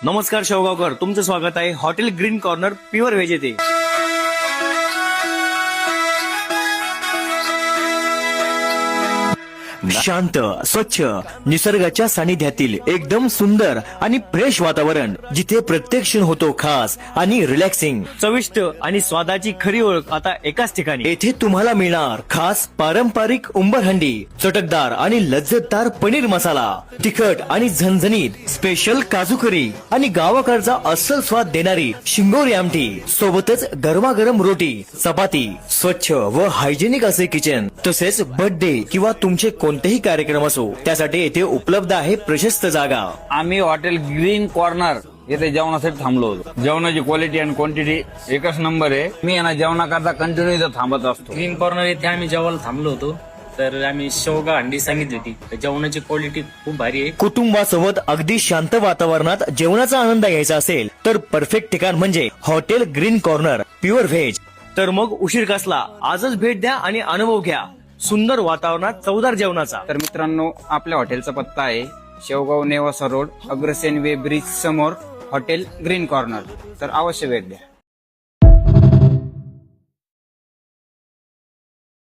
नमस्कार शेवगावकर, तुमचं स्वागत आहे hotel green corner pure veg येथे. शांत, स्वच्छ, निसर्गाच्या सानिध्यातील एकदम सुंदर आणि फ्रेश वातावरण, जिथे प्रत्येक क्षण होतो खास आणि रिलॅक्सिंग. चविष्ट आणि स्वादाची खरी ओळख आता एकाच ठिकाणी. येथे तुम्हाला मिळणार खास पारंपरिक उंबर हंडी, चटकदार आणि लज्जतदार पनीर मसाला, तिखट आणि झणझणीत स्पेशल काजू करी आणि गावाकडचा अस्सल स्वाद देणारी शिंगोरी आमटी, सोबतच गरमागरम रोटी, चपाती, स्वच्छ व हायजेनिक असे किचन. तसेच बर्थडे किंवा तुमचे कोणतेही कार्यक्रम असो त्यासाठी येथे उपलब्ध आहे प्रशस्त जागा. आम्ही हॉटेल ग्रीन कॉर्नर येथे जेवणासाठी थांबलो होतो. जेवणाची क्वालिटी आणि क्वांटिटी एकच नंबर आहे. मी यांना जेवणाकरता कंटिन्यू इथं थांबत असतो. ग्रीन कॉर्नर येथे आम्ही जेवायला थांबलो होतो, तर आम्ही शेवगा हंडी सांगितली होती. जेवणाची क्वालिटी खूप भारी आहे. कुटुंबासोबत अगदी शांत वातावरणात जेवणाचा आनंद घ्यायचा असेल तर परफेक्ट ठिकाण म्हणजे hotel green corner pure veg. तर मग उशीर कसला, आजच भेट द्या आणि अनुभव घ्या सुंदर वातावरणात चवदार जेवणाचा. तर मित्रांनो, आपल्या हॉटेलचा पत्ता आहे शेवगाव नेवासा रोड, अग्रसेन वे ब्रिज समोर हॉटेल ग्रीन कॉर्नर. तर अवश्य भेट द्या.